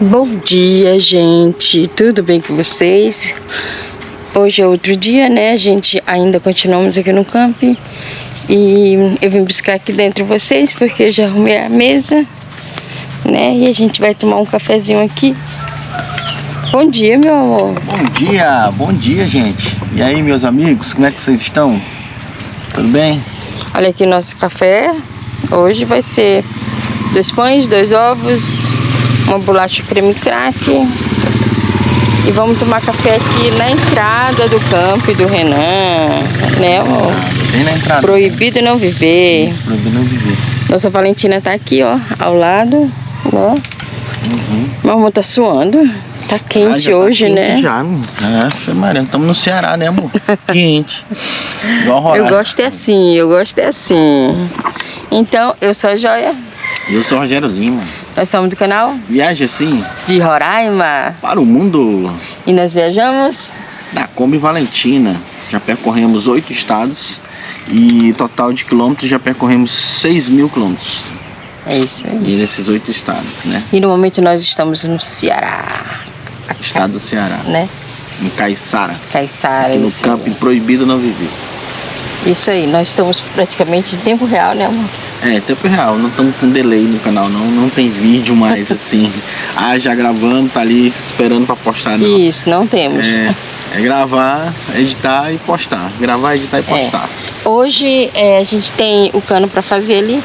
Bom dia, gente, tudo bem com vocês? Hoje é outro dia, né? A gente ainda continuamos aqui no camping. E eu vim buscar aqui dentro vocês porque eu já arrumei a mesa, né? E a gente vai tomar um cafezinho aqui. Bom dia, meu amor. Bom dia, gente. E aí, meus amigos, como é que vocês estão? Tudo bem? Olha aqui nosso café. Hoje vai ser 2 pães, 2 ovos, uma bolacha creme crack. E vamos tomar café aqui na entrada do campo do Renan, né, amor? Bem na entrada. Proibido não viver. Isso, proibido não viver. Nossa Valentina tá aqui, ó, ao lado, né? Meu amor tá suando. Tá quente já hoje, tá quente, né? Já, Maria, estamos no Ceará, né, amor? Quente. Igual Roraima. Eu gosto é assim. Então, eu sou a Joia. Eu sou o Rogério Lima. Nós somos do canal Viaja assim de Roraima. para o mundo. E nós viajamos Da Kombi Valentina. Já percorremos 8 estados. E total de quilômetros já percorremos 6.000 quilômetros. É isso aí. E nesses 8 estados, né? E no momento nós estamos no Ceará. Estado do Ceará, Né? em Caiçara. Caiçara, No isso camping aí. proibido não viver. Isso aí, nós estamos praticamente em tempo real, né, amor? É, tempo real, não estamos com delay no canal, não tem vídeo mais assim. Já gravando, tá ali esperando pra postar, não. Isso, não temos. É gravar, editar e postar. Gravar, editar e postar. Hoje a gente tem o cano pra fazer ali.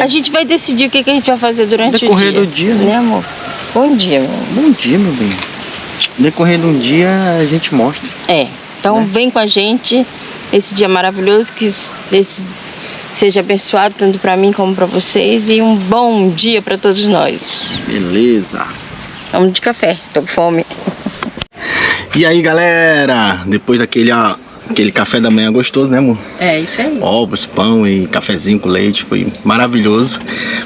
A gente vai decidir o que a gente vai fazer durante o dia. Decorrer do dia, né? Amor? Bom dia, meu amor. Bom dia, meu bem. Decorrer do dia a gente mostra. Então vem com a gente esse dia maravilhoso, que esse seja abençoado tanto para mim como para vocês, e um bom dia para todos nós. Beleza. Vamos de café, tô com fome. E aí, galera, depois aquele café da manhã gostoso, né, amor? É isso aí. Ovos, pão e cafezinho com leite, foi maravilhoso.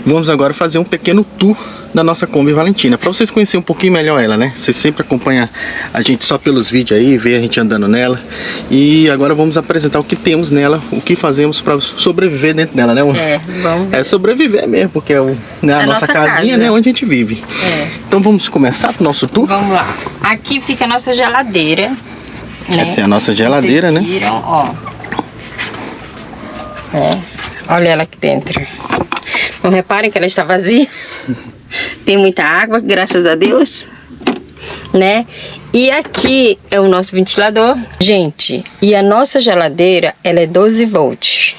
Vamos agora fazer um pequeno tour da nossa Kombi Valentina, para vocês conhecerem um pouquinho melhor ela, né? Você sempre acompanha a gente só pelos vídeos aí, vê a gente andando nela. E agora vamos apresentar o que temos nela, o que fazemos para sobreviver dentro dela, né, amor? Vamos. É sobreviver mesmo, porque é a nossa casinha, né, onde a gente vive. Então vamos começar pro nosso tour? Vamos lá. Aqui fica a nossa geladeira, né? Essa é a nossa geladeira, Vocês viram, né? ó. Olha ela aqui dentro. Não reparem que ela está vazia. Tem muita água, graças a Deus, né? E aqui é o nosso ventilador. Gente, e a nossa geladeira, ela é 12 volts.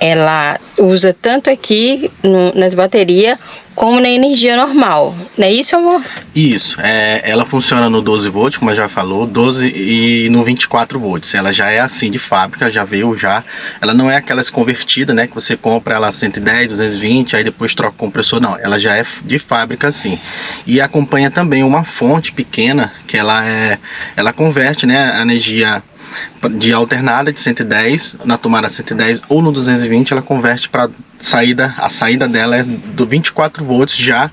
Ela usa tanto aqui nas baterias como na energia normal. Não é isso, amor? Isso, ela funciona no 12 volts, como eu já falou, 12 e no 24 volts. Ela já é assim de fábrica, já veio já. Ela não é aquelas convertidas, né, que você compra ela 110, 220, aí depois troca o compressor, não. Ela já é de fábrica assim. E acompanha também uma fonte pequena, que ela converte, né, a energia de alternada de 110 na tomada 110 ou no 220, ela converte para a saída dela é do 24 volts já,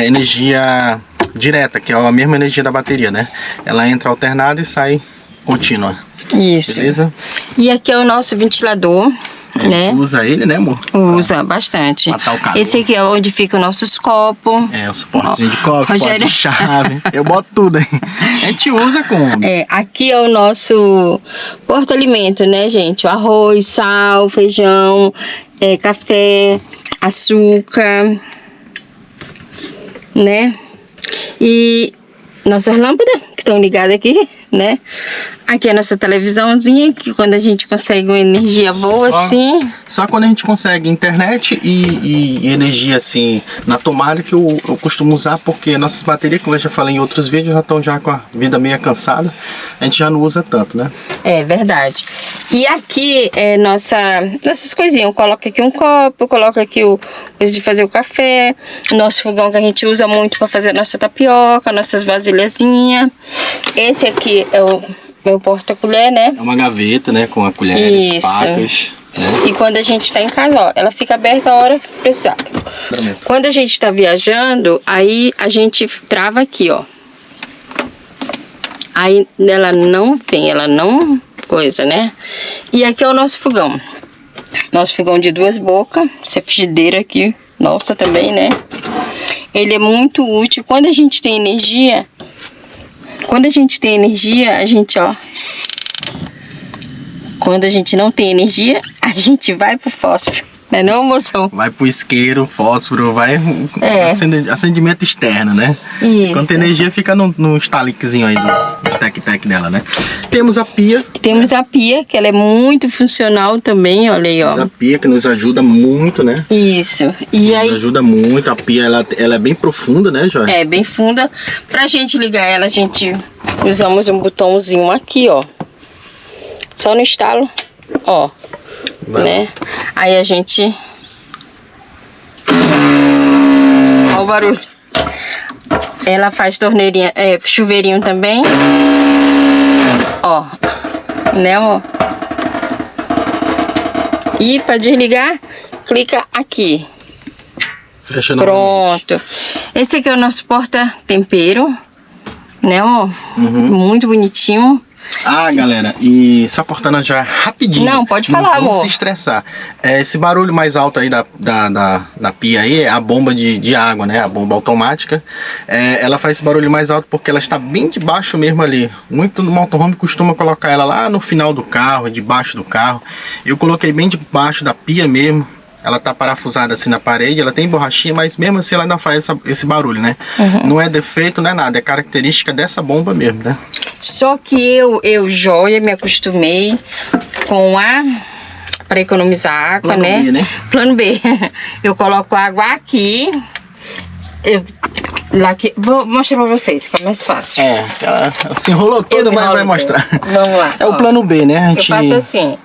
energia direta, que é a mesma energia da bateria, né? Ela entra alternada e sai contínua. Isso. Beleza? E aqui é o nosso ventilador. A gente usa ele, né, amor? Usa bastante. Matar o calor. Esse aqui é onde ficam nossos copos. O suportezinho de copo, suporte de chave. Eu boto tudo aí. A gente usa como? Aqui é o nosso porta-alimento, né, gente? O arroz, sal, feijão, café, açúcar, né? E nossas lâmpadas que estão ligadas aqui, né? Aqui é a nossa televisãozinha, que quando a gente consegue uma energia boa, assim... Só quando a gente consegue internet e energia, assim, na tomada, que eu costumo usar, porque nossas baterias, como eu já falei em outros vídeos, já estão já com a vida meio cansada. A gente já não usa tanto, né? É verdade. E aqui é nossas coisinhas. Eu coloco aqui um copo, eu coloco aqui o coisa de fazer o café, nosso fogão que a gente usa muito para fazer a nossa tapioca, nossas vasilhazinhas. Esse aqui é o meu porta-colher, né? É uma gaveta, né? Com a colheres, facas. Né? E quando a gente tá em casa, ó, ela fica aberta a hora que precisar. Quando a gente tá viajando, aí a gente trava aqui, ó. Aí ela não vem, ela não coisa, né? E aqui é o nosso fogão. Nosso fogão de 2 bocas. Essa frigideira aqui, nossa também, né? Ele é muito útil. Quando a gente tem energia, a gente, ó... Quando a gente não tem energia, a gente vai pro fósforo. Não é não, moção? Vai pro isqueiro, fósforo, vai acendimento externo, né? Isso. Quando tem energia, fica no staliquezinho aí do tec-tec dela, né? Temos a pia. Temos a pia, que ela é muito funcional também, olha aí, ó. Temos a pia que nos ajuda muito, né? Isso. E aí... Nos ajuda muito, a pia, ela é bem profunda, né, Joia? É, bem funda. Pra gente ligar ela, a gente usamos um botãozinho aqui, ó. Só no estalo, ó. Né? Aí a gente... Ó o barulho. Ela faz torneirinha, chuveirinho também. Ó. Né, amor? E pra desligar, clica aqui. Fecha novamente. Pronto. Esse aqui é o nosso porta-tempero. Né, amor? Uhum. Muito bonitinho. Ah, sim. Galera, e só cortando já rapidinho. Não, pode falar, amor. Não amor. se estressar. Esse barulho mais alto aí da pia aí é a bomba de água, né? A bomba automática. Ela faz esse barulho mais alto porque ela está bem debaixo mesmo ali. Muito no motorhome costuma colocar ela lá no final do carro, debaixo do carro. Eu coloquei bem debaixo da pia mesmo. Ela tá parafusada assim na parede, ela tem borrachinha, mas mesmo assim ela ainda faz esse barulho, né? Uhum. Não é defeito, não é nada, é característica dessa bomba mesmo, né? Só que eu Joia, me acostumei com para economizar água, Plano né? B, né? Plano B. Eu coloco água aqui. Vou mostrar pra vocês, fica mais fácil. Ela se enrolou toda, mas vai mostrar. Vamos lá. É o plano B, né? Eu faço assim.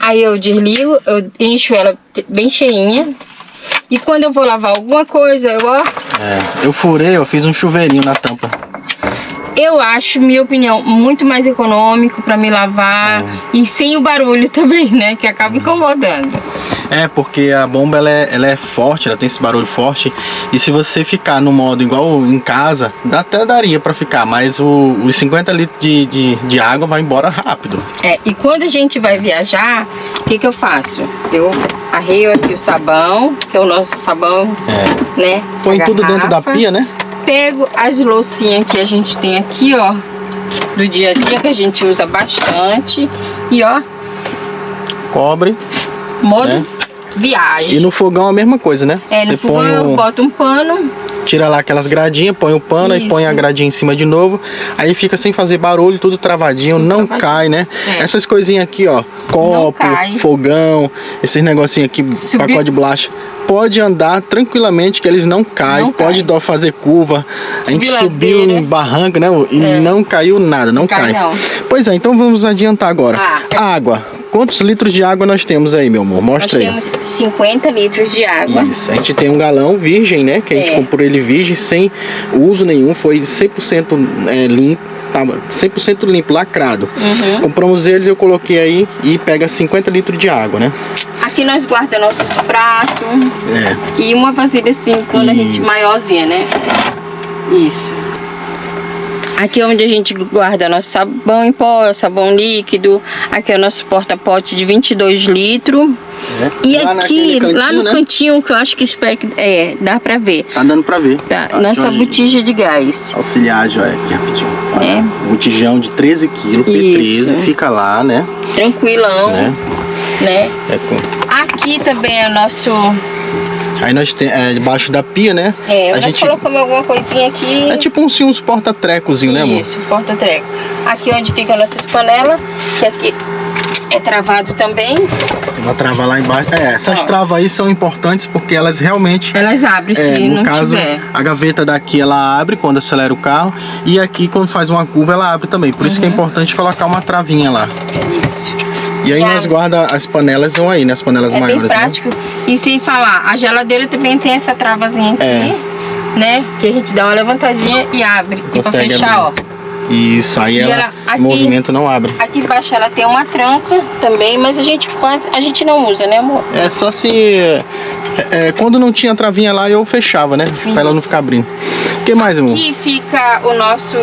Aí eu desligo, eu encho ela bem cheinha. E quando eu vou lavar alguma coisa, eu furei, eu fiz um chuveirinho na tampa. Eu acho, minha opinião, muito mais econômico para me lavar e sem o barulho também, né? Que acaba incomodando. Porque a bomba ela é forte, ela tem esse barulho forte. E se você ficar no modo igual em casa, até daria para ficar, mas os 50 litros de água vai embora rápido. E quando a gente vai viajar, o que eu faço? Eu arreio aqui o sabão, que é o nosso sabão, né? Põe tudo dentro da pia, né? Pego as loucinhas que a gente tem aqui, ó, do dia a dia, que a gente usa bastante. E ó, cobre. Modo viagem. E no fogão a mesma coisa, né? No fogão eu boto um pano. Tira lá aquelas gradinhas, põe o pano e põe a gradinha em cima de novo. Aí fica sem fazer barulho, tudo travadinho, tudo não cai, né? Essas coisinhas aqui, ó, copo, fogão, esses negocinhos aqui, pacote de bolacha. Pode andar tranquilamente que eles não caem, pode fazer curva. A gente subiu em barranco, né? E não caiu nada, não cai. Não. Pois é, então vamos adiantar agora. Água. Quantos litros de água nós temos aí, meu amor? Mostra aí. Nós temos 50 litros de água. Isso, a gente tem um galão virgem, né? Que a gente comprou ele virgem, sem uso nenhum, foi 100% limpo. Tava 100% limpo, lacrado. Compramos eles, eu coloquei aí e pega 50 litros de água, né? Aqui nós guardamos nossos pratos. E uma vasilha assim, quando a gente maiorzinha, né? Isso. Aqui é onde a gente guarda nosso sabão em pó, sabão líquido. Aqui é o nosso porta-pote de 22 litros. E lá aqui, lá no cantinho, que eu acho que espero que... dá pra ver. Tá dando pra ver. Tá, nossa botija de gás. Auxiliar, Joia, aqui rapidinho. Botijão de 13 quilos, P13, fica lá, né? Tranquilão. Né? Aqui também é o nosso... Aí nós temos debaixo da pia, né? A gente colocamos alguma coisinha aqui. É tipo uns porta-trecozinho, né, amor? Isso, porta-treco. Aqui onde fica nossas panelas, que aqui é travado também. Vai travar lá embaixo. Essas travas aí são importantes porque elas realmente... Elas abrem se não caso, tiver. A gaveta daqui ela abre quando acelera o carro. E aqui quando faz uma curva ela abre também. Por isso que é importante colocar uma travinha lá. Isso. E aí nós guarda as panelas, vão aí, né? As panelas maiores. É bem prático. Né? E sem falar, a geladeira também tem essa travazinha aqui, né? Que a gente dá uma levantadinha e abre. E pra fechar, abrir. Ó. Isso, aí ela aqui, o movimento não abre. Aqui embaixo ela tem uma tranca também, mas a gente não usa, né, amor? É só se... quando não tinha travinha lá, eu fechava, né? Isso. Pra ela não ficar abrindo. O que mais, amor? Aqui fica o nosso...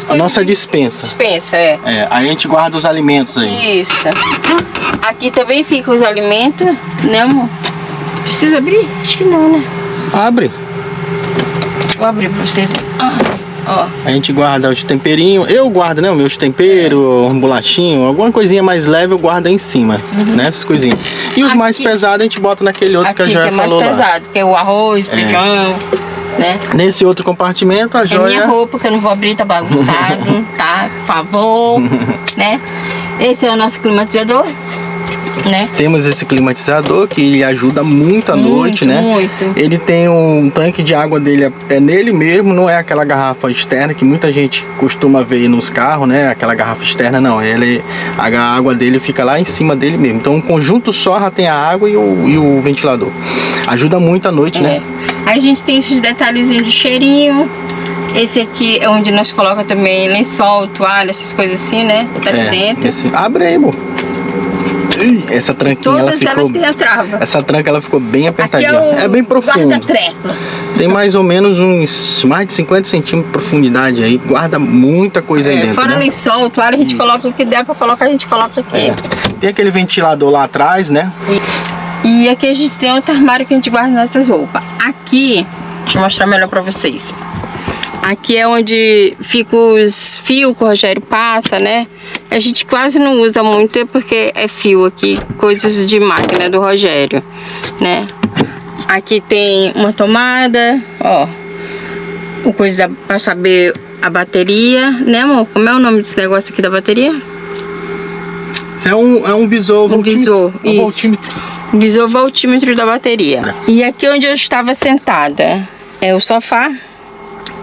A nossa dispensa. Dispensa, aí a gente guarda os alimentos aí. Isso. Aqui também fica os alimentos, né, amor? Precisa abrir? Acho que não, né? Abre. Vou abrir pra vocês. Ó. A gente guarda os temperinhos. Eu guardo, né? Os meus temperos, um bolachinho, alguma coisinha mais leve eu guardo aí em cima, né? Essas coisinhas. E os mais pesados a gente bota naquele outro que a Joia falou lá. Aqui é mais pesado, que é o arroz, feijão, né? Nesse outro compartimento a Joia... É minha roupa, que eu não vou abrir, tá bagunçado, tá? Por favor, né? Esse é o nosso climatizador, né? Temos esse climatizador que ele ajuda muito à noite, né? Muito. Ele tem um tanque de água dele, é nele mesmo, não é aquela garrafa externa que muita gente costuma ver nos carros, né? Aquela garrafa externa não, a água dele fica lá em cima dele mesmo. Então um conjunto só já tem a água e o ventilador. Ajuda muito à noite, né? Aí a gente tem esses detalhezinhos de cheirinho. Esse aqui é onde nós colocamos também lençol, toalha, essas coisas assim, né? Tá ali dentro. Abre aí, amor. Essa tranquinha, Todas elas têm a trava. Essa tranca ela ficou bem apertadinha. Aqui é bem profundo. Guarda-treco. Tem mais ou menos uns mais de 50 centímetros de profundidade aí. Guarda muita coisa aí dentro. Fora né? lençol, toalha, a gente coloca o que der pra colocar, a gente coloca aqui. Tem aquele ventilador lá atrás, né? E aqui a gente tem outro armário que a gente guarda nossas roupas. Aqui, deixa eu mostrar melhor pra vocês. Aqui é onde ficam os fios que o Rogério passa, né? A gente quase não usa muito, porque é fio aqui, coisas de máquina do Rogério, né? Aqui tem uma tomada, ó. Uma coisa pra saber a bateria, né, amor? Como é o nome desse negócio aqui da bateria? Isso é um visor. Um visor, isso. Voltímetro. Visor voltímetro da bateria. E aqui onde eu estava sentada é o sofá.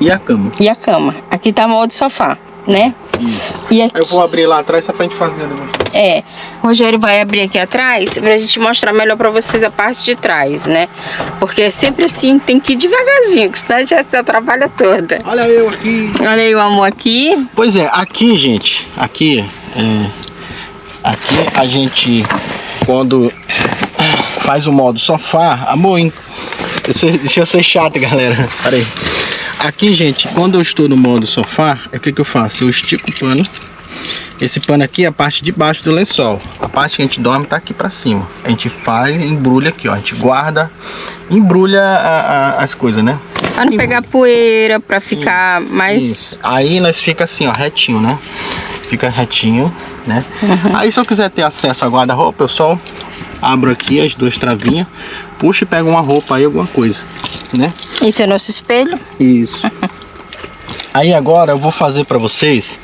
E a cama. E a cama. Aqui tá modo sofá, né? Isso. E aqui, eu vou abrir lá atrás só pra gente fazer a demonstração. O Rogério vai abrir aqui atrás pra gente mostrar melhor pra vocês a parte de trás, né? Porque é sempre assim, tem que ir devagarzinho, que senão já se atrapalha toda. Olha eu aqui. Olha aí o amor aqui. Pois é, aqui, gente, aqui a gente, quando faz o modo sofá, amor, deixa eu ser chato, galera, peraí. Aqui, gente, quando eu estou no modo sofá, o que eu faço? Eu estico o pano. Esse pano aqui é a parte de baixo do lençol. A parte que a gente dorme tá aqui pra cima. A gente embrulha aqui, ó. A gente guarda, embrulha as coisas, né? Pra não pegar poeira, pra ficar mais... Isso. Aí nós fica assim, ó, retinho, né? Fica retinho, né? Aí se eu quiser ter acesso a guarda-roupa, eu só abro aqui as duas travinhas, puxo e pego uma roupa aí, alguma coisa, né? Esse é o nosso espelho. Isso. Aí agora eu vou fazer pra vocês,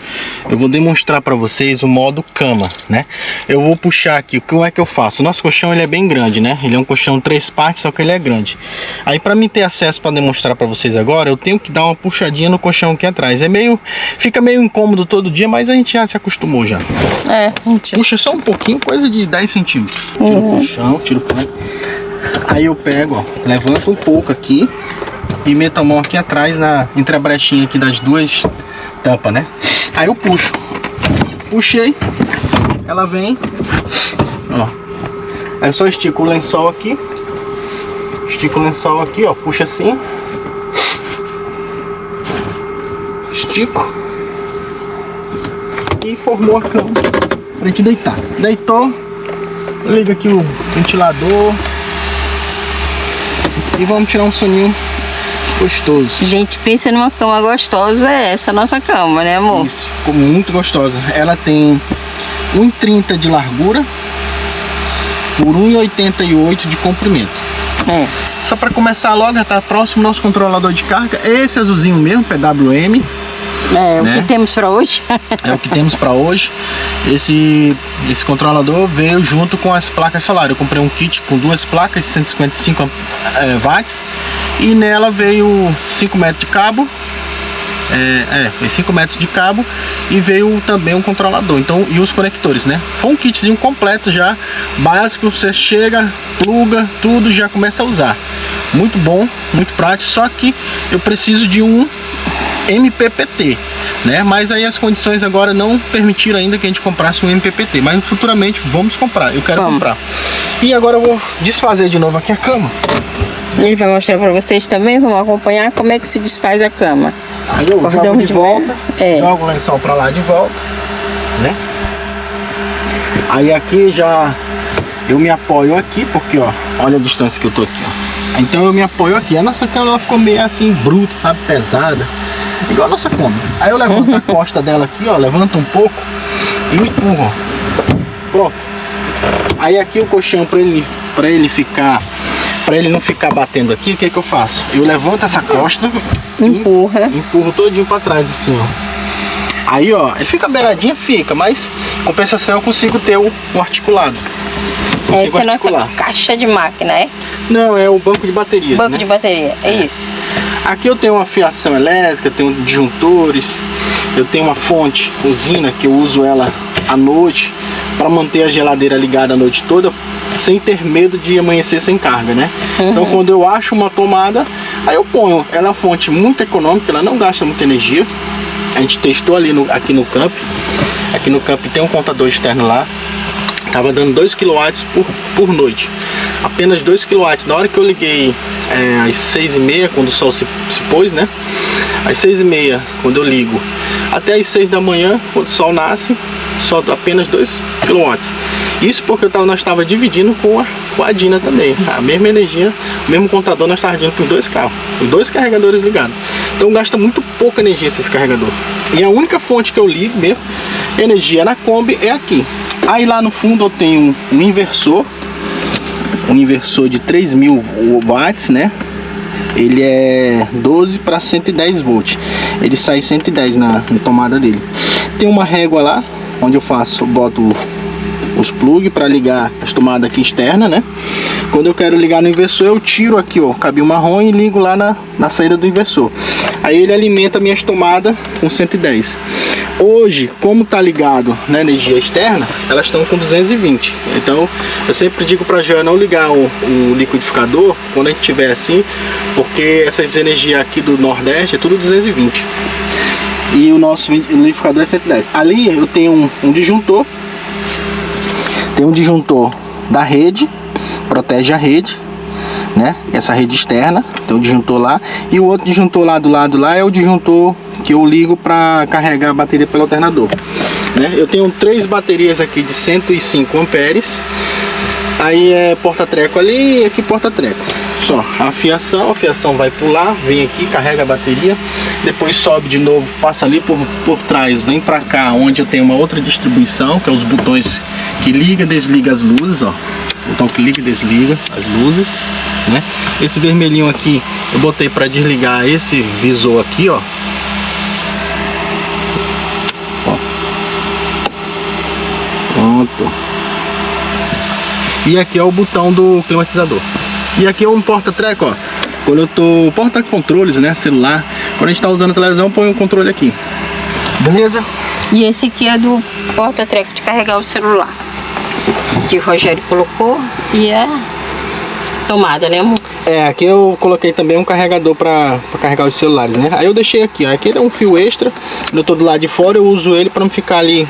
eu vou demonstrar pra vocês o modo cama, né? Eu vou puxar aqui, como é que eu faço? O nosso colchão ele é bem grande, né? Ele é um colchão 3 partes, só que ele é grande. Aí pra mim ter acesso pra demonstrar pra vocês agora, eu tenho que dar uma puxadinha no colchão aqui atrás. Fica meio incômodo todo dia, mas a gente já se acostumou já. Gente. Puxa só um pouquinho, coisa de 10 centímetros. Tira o colchão, tira o pano. Aí eu pego, ó, levanto um pouco aqui e meto a mão aqui atrás, entre a brechinha aqui das duas tampas, né? Aí eu puxo. Puxei, ela vem, ó. Aí eu só estico o lençol aqui. Estico o lençol aqui, ó. Puxa assim. Estico. E formou a cama pra gente deitar. Deitou, liga aqui o ventilador e vamos tirar um soninho gostoso. Gente, pensa numa cama gostosa, é essa a nossa cama, né, amor? Isso, ficou muito gostosa. Ela tem 1,30 de largura por 1,88 de comprimento. Só para começar logo, já tá próximo nosso controlador de carga. Esse azulzinho mesmo, PWM. O que temos para hoje. É o que temos para hoje. Esse controlador veio junto com as placas solares. Eu comprei um kit com duas placas, 155 watts. E nela veio 5 metros de cabo. Foi 5 metros de cabo. E veio também um controlador. Então, e os conectores, né? Foi um kitzinho completo já, básico. Você chega, pluga, tudo, já começa a usar. Muito bom, muito prático. Só que eu preciso de um MPPT, né? Mas aí as condições agora não permitiram ainda que a gente comprasse um MPPT, mas futuramente vamos comprar, eu quero comprar. E agora eu vou desfazer de novo aqui a cama. Ele vai mostrar para vocês também, vamos acompanhar como é que se desfaz a cama. Aí eu jogo de volta, jogo o lençol para lá de volta, né? Aí aqui já eu me apoio aqui, porque ó, olha a distância que eu tô aqui, ó. Então eu me apoio aqui. A nossa cama ela ficou meio assim bruta, sabe, pesada, igual a nossa Kombi. Aí eu levanto a costa dela aqui, ó, levanto um pouco e empurro, ó. Pronto. Aí aqui o colchão para ele não ficar batendo aqui, o que eu faço? Eu levanto essa costa, empurro todinho para trás assim, ó. Aí ó, ele fica beiradinha, fica, mas compensação eu consigo ter um articulado. Essa é a nossa caixa de máquina, é? Não, é o banco de bateria. Banco de bateria, é isso. Aqui eu tenho uma fiação elétrica, tenho disjuntores, eu tenho uma fonte usina que eu uso ela à noite para manter a geladeira ligada a noite toda, sem ter medo de amanhecer sem carga, né? Então quando eu acho uma tomada, aí eu ponho. Ela é uma fonte muito econômica, ela não gasta muita energia. A gente testou ali aqui no camp. Aqui no camp tem um contador externo lá. Tava dando 2 kW por noite. Apenas 2 kW. Na hora que eu liguei às 6h30, quando o sol se pôs, né? Às 6h30, quando eu ligo, até às 6 da manhã, quando o sol nasce, só apenas 2 kW. Isso porque nós estava dividindo com a Dina também. A mesma energia, o mesmo contador, nós estávamos dividindo por 2 carros, com 2 carregadores ligados. Então gasta muito pouca energia esse carregador. E a única fonte que eu ligo mesmo, energia na Kombi, é aqui. Aí lá no fundo eu tenho um inversor de 3.000 watts, né? Ele é 12 para 110 volts. Ele sai 110 na tomada dele. Tem uma régua lá, onde eu boto os plugs para ligar as tomadas aqui externas, né? Quando eu quero ligar no inversor, eu tiro aqui, ó, o cabinho marrom e ligo lá na saída do inversor. Aí ele alimenta minhas tomadas com 110. Hoje, como tá ligado na energia externa, elas estão com 220. Então, eu sempre digo para já não ligar o liquidificador quando a gente tiver assim, porque essas energias aqui do Nordeste é tudo 220. E o nosso liquidificador é 110. Ali eu tenho um disjuntor. Tem um disjuntor da rede, protege a rede, né? Essa rede externa, tem um disjuntor lá. E o outro disjuntor lá do lado lá é o disjuntor que eu ligo para carregar a bateria pelo alternador, né? Eu tenho 3 baterias aqui de 105 amperes. Aí é porta-treco ali e aqui porta-treco. Só a fiação vai pular, vem aqui, carrega a bateria, depois sobe de novo, passa ali por trás, vem pra cá, onde eu tenho uma outra distribuição, que é os botões que liga e desliga as luzes, ó. Botão que liga e desliga as luzes, né? Esse vermelhinho aqui eu botei para desligar esse visor aqui, ó. Pronto. E aqui é o botão do climatizador. E aqui é um porta-treco, ó. Quando eu tô... porta-controles, né? Celular. Quando a gente tá usando a televisão, põe um controle aqui. Beleza? E esse aqui é do porta-treco de carregar o celular. Que o Rogério colocou. E é tomada, né, amor? É, aqui eu coloquei também um carregador para carregar os celulares, né? Aí eu deixei aqui, ó. Aqui ele é um fio extra. Quando eu tô do lado de fora, eu uso ele para não ficar ali...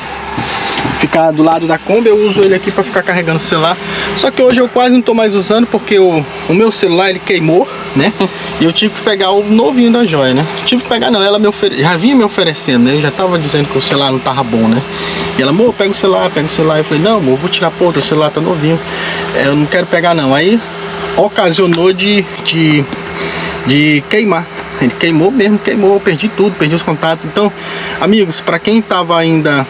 ficar do lado da Kombi, eu uso ele aqui para ficar carregando o celular. Só que hoje eu quase não tô mais usando porque o meu celular ele queimou, né? E eu tive que pegar o novinho da Joia, né? Tive que pegar não, ela já vinha me oferecendo, né? Eu já tava dizendo que o celular não tava bom, né? E ela, amor, pega o celular. Eu falei, não, amor, vou tirar, pô, o celular tá novinho. Eu não quero pegar não. Aí ocasionou de queimar. Ele queimou mesmo, eu perdi tudo, perdi os contatos. Então, amigos, para quem tava ainda...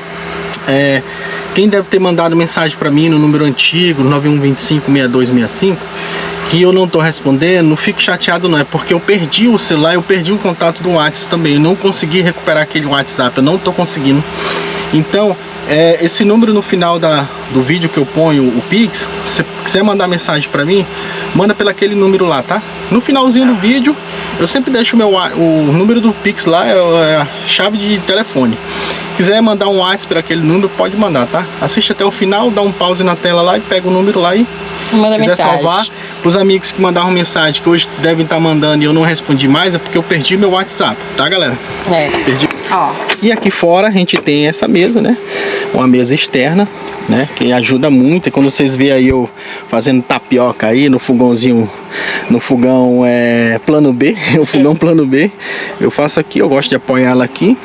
quem deve ter mandado mensagem para mim no número antigo, 91256265, que eu não tô respondendo, não fique chateado não, é porque eu perdi o celular, eu perdi o contato do WhatsApp também, eu não consegui recuperar aquele WhatsApp, eu não tô conseguindo. Então, esse número no final do vídeo que eu ponho, o Pix, se você quiser mandar mensagem para mim, manda pelo aquele número lá, tá? No finalzinho do vídeo, eu sempre deixo o número do Pix lá, é a chave de telefone. Quiser mandar um WhatsApp para aquele número, pode mandar, tá? Assiste até o final, dá um pause na tela lá e pega o número lá e manda mensagem. Salvar. Para os amigos que mandaram mensagem, que hoje devem estar mandando e eu não respondi mais, é porque eu perdi meu WhatsApp, tá, galera? Perdi. Ó. E aqui fora a gente tem essa mesa, né? Uma mesa externa, né? Que ajuda muito. E quando vocês veem aí eu fazendo tapioca aí no fogãozinho, no fogão plano B, o fogão plano B, eu faço aqui, eu gosto de apoiar ela aqui.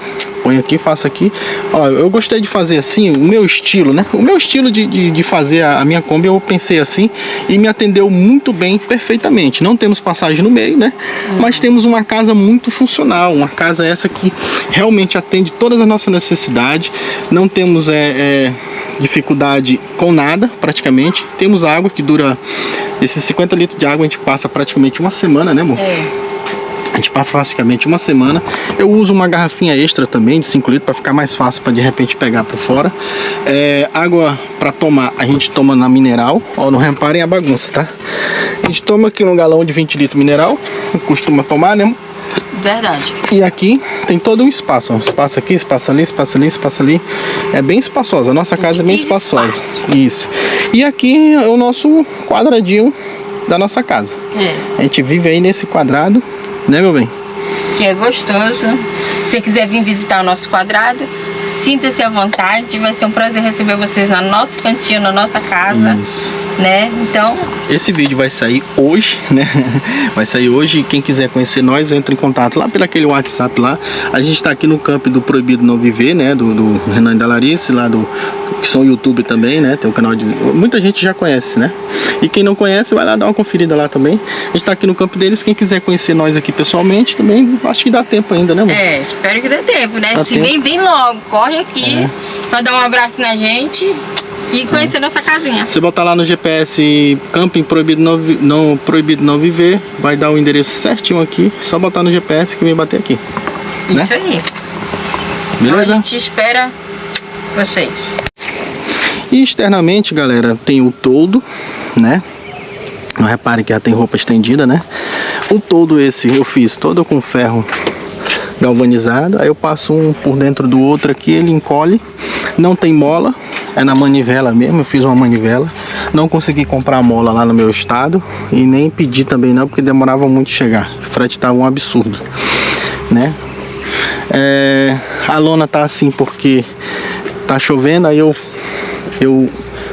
Põe aqui, faço aqui. Ó, eu gostei de fazer assim, o meu estilo, né? O meu estilo de fazer a minha Kombi, eu pensei assim e me atendeu muito bem, perfeitamente. Não temos passagem no meio, né? Mas temos uma casa muito funcional, uma casa essa que realmente atende todas as nossas necessidades. Não temos dificuldade com nada, praticamente. Temos água que dura... Esses 50 litros de água a gente passa praticamente uma semana, né, amor? A gente passa praticamente uma semana. Eu uso uma garrafinha extra também de 5 litros para ficar mais fácil para de repente pegar por fora. Água para tomar, a gente toma na mineral. Ó, não reparem a bagunça, tá? A gente toma aqui num galão de 20 litros mineral. Costuma tomar, né? Verdade. E aqui tem todo um espaço, ó. Espaço aqui, espaço ali, espaço ali, espaço ali. É bem espaçosa, a nossa casa é bem espaçosa. Isso. E aqui é o nosso quadradinho da nossa casa. A gente vive aí nesse quadrado, né, meu bem? Que é gostoso. Se você quiser vir visitar o nosso quadrado, sinta-se à vontade. Vai ser um prazer receber vocês na nossa cantinho, na nossa casa. Isso. Né? Então, esse vídeo vai sair hoje, né? Vai sair hoje. E quem quiser conhecer nós, entra em contato lá pelo aquele WhatsApp lá. A gente tá aqui no campo do Proibido Não Viver, né? Do Renan e da Larice, lá que são YouTube também, né? Tem um canal de... Muita gente já conhece, né? E quem não conhece, vai lá dar uma conferida lá também. A gente tá aqui no campo deles. Quem quiser conhecer nós aqui pessoalmente, também acho que dá tempo ainda, né, amor? espero que dê tempo, né? Dá Se tempo. vem logo, corre aqui pra dar um abraço na gente e conhecer nossa casinha. Você botar lá no GPS Camping Proibido Não Viver, vai dar o endereço certinho aqui. Só botar no GPS que vem bater aqui. Isso aí. Então a gente espera vocês. E externamente, galera, tem o toldo, né? Não reparem que já tem roupa estendida, né? O toldo esse eu fiz todo com ferro galvanizado. Aí eu passo um por dentro do outro aqui, ele encolhe. Não tem mola, é na manivela mesmo. Eu fiz uma manivela. Não consegui comprar mola lá no meu estado e nem pedi também não, porque demorava muito chegar. O frete estava um absurdo, né? A lona tá assim porque tá chovendo, aí eu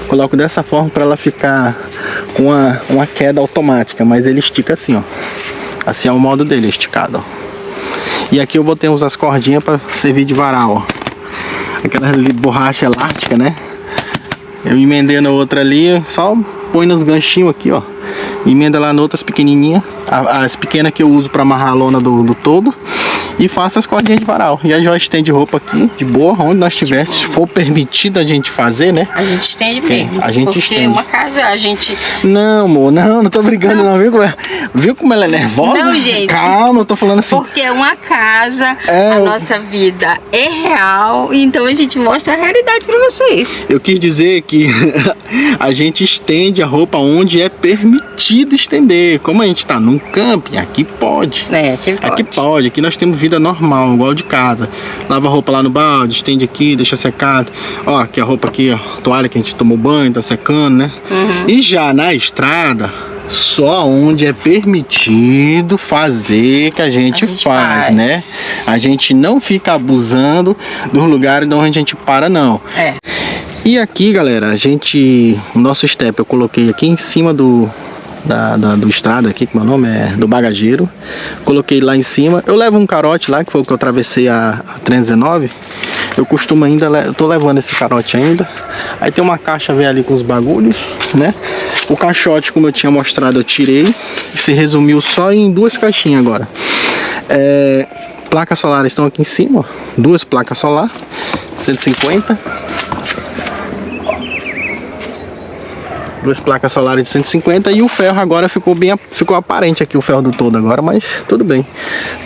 coloco dessa forma para ela ficar com uma queda automática, mas ele estica assim, ó. Assim é o modo dele, esticado, ó. E aqui eu botei as cordinhas para servir de varal, ó. Aquela borracha elástica, né? Eu emendei na outra ali, só põe nos ganchinhos aqui, ó. Emenda lá nas outras pequenininhas, as pequenas que eu uso para amarrar a lona do todo. E faço as cordinhas de varal. E a Jó estende roupa aqui, de boa, onde nós tiver. Se for permitido a gente fazer, né? A gente estende mesmo. A gente porque estende. Uma casa, a gente... Não, amor, não tô brigando não, viu como ela é nervosa? Não, gente. Calma, eu tô falando assim. Porque é uma casa, a nossa vida é real, então a gente mostra a realidade pra vocês. Eu quis dizer que a gente estende a roupa onde é permitido estender. Como a gente tá num camping, aqui pode. Aqui pode. Aqui nós temos vida normal, igual de casa. Lava a roupa lá no balde, estende aqui, deixa secado. Ó, aqui a roupa aqui, ó, toalha que a gente tomou banho, tá secando, né? E já na estrada, só onde é permitido fazer que a gente faz, né? A gente não fica abusando dos lugares de onde a gente para, não. E aqui, galera, o nosso step eu coloquei aqui em cima do estrada aqui, como é o nome? Do bagageiro. Coloquei lá em cima. Eu levo um carote lá, que foi o que eu atravessei a 319. Eu costumo ainda, eu tô levando esse carote ainda. Aí tem uma caixa velha ali com os bagulhos, né? O caixote, como eu tinha mostrado, eu tirei. Se resumiu só em 2 caixinhas agora. Placas solares estão aqui em cima, ó. 2 placas solar, 150. 2 placas solares de 150 e o ferro agora ficou aparente aqui, o ferro do todo agora, mas tudo bem.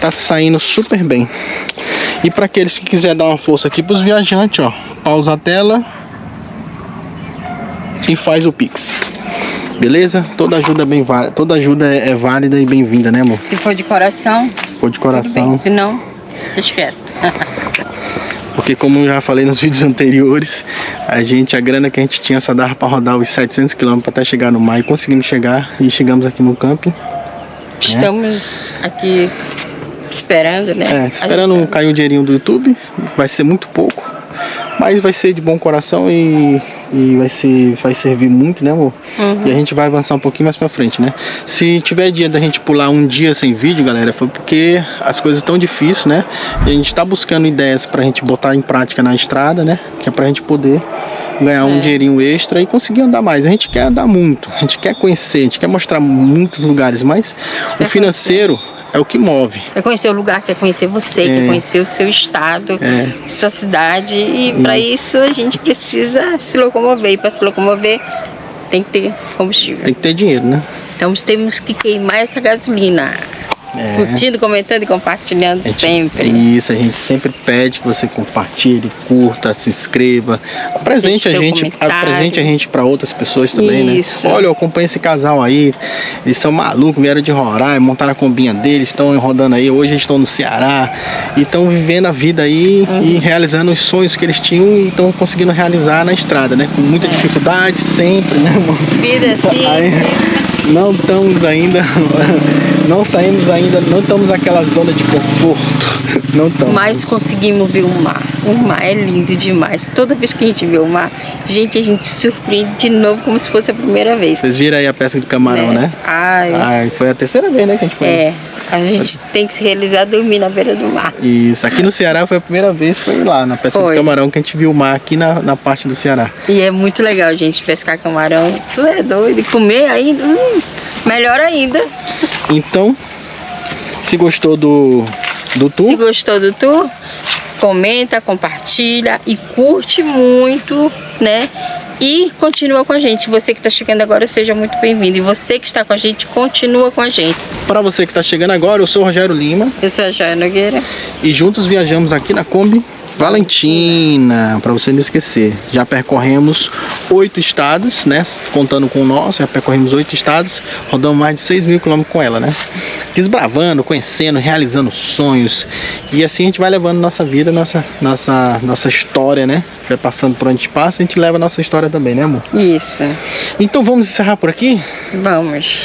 Tá saindo super bem. E para aqueles que quiserem dar uma força aqui pros viajantes, ó, pausa a tela e faz o Pix. Beleza? Toda ajuda é válida e bem-vinda, né, amor? Se for de coração. Se for de coração. Se não, deixa quieto. Porque como eu já falei nos vídeos anteriores, a grana que a gente tinha só dava para rodar os 700 km até chegar no mar. E conseguimos chegar e chegamos aqui no camping. Estamos aqui esperando, né? Esperando cair um dinheirinho do YouTube. Vai ser muito pouco, mas vai ser de bom coração e e vai servir muito, né, amor? E a gente vai avançar um pouquinho mais pra frente, né? Se tiver dia da gente pular um dia sem vídeo, galera, foi porque as coisas estão difíceis, né? E a gente tá buscando ideias pra gente botar em prática na estrada, né? Que é pra gente poder ganhar um dinheirinho extra e conseguir andar mais. A gente quer andar muito, a gente quer conhecer, a gente quer mostrar muitos lugares, mas o financeiro é o que move. Quer conhecer o lugar, quer conhecer você, quer conhecer o seu estado, sua cidade. E para isso a gente precisa se locomover. E para se locomover tem que ter combustível. Tem que ter dinheiro, né? Então temos que queimar essa gasolina. Curtindo, comentando e compartilhando sempre. Isso, a gente sempre pede que você compartilhe, curta, se inscreva, apresente a gente para outras pessoas também, isso, né? Olha, eu acompanho esse casal aí, eles são malucos, vieram de Roraima, montaram a combinha deles, estão rodando aí, hoje eles estão no Ceará e estão vivendo a vida aí e realizando os sonhos que eles tinham e estão conseguindo realizar na estrada, né? Com muita dificuldade, sempre, né, amor? Vida assim. Não estamos ainda, não saímos ainda, não estamos naquela zona de conforto, não estamos. Mas conseguimos ver o mar. O mar é lindo demais. Toda vez que a gente vê o mar, a gente se surpreende de novo como se fosse a primeira vez. Vocês viram aí a pesca de camarão, né? Ai, foi a terceira vez, né, que a gente foi. A gente tem que se realizar dormir na beira do mar. Isso, aqui no Ceará foi a primeira vez, foi lá na pesca de camarão que a gente viu o mar aqui na parte do Ceará. E é muito legal, gente, pescar camarão. Tu é doido, e comer ainda, melhor ainda. Então, se gostou do tour? Se gostou do tour, comenta, compartilha e curte muito, né? E continua com a gente. Você que está chegando agora, seja muito bem-vindo. E você que está com a gente, continua com a gente. Para você que está chegando agora, eu sou o Rogério Lima. Eu sou a Joia Nogueira. E juntos viajamos aqui na Kombi Valentina, para você não esquecer. Já percorremos 8 estados, né? Contando com o nosso, já percorremos 8 estados, rodamos mais de 6 mil quilômetros com ela, né? Desbravando, conhecendo, realizando sonhos. E assim a gente vai levando nossa vida, nossa história, né? Vai passando por onde a gente passa, a gente leva a nossa história também, né, amor? Isso. Então vamos encerrar por aqui? Vamos.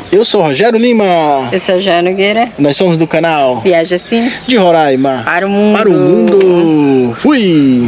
Eu sou Rogério Lima. Eu sou a Joia Nogueira. Nós somos do canal Viaja Assim de Roraima para o Mundo. Fui!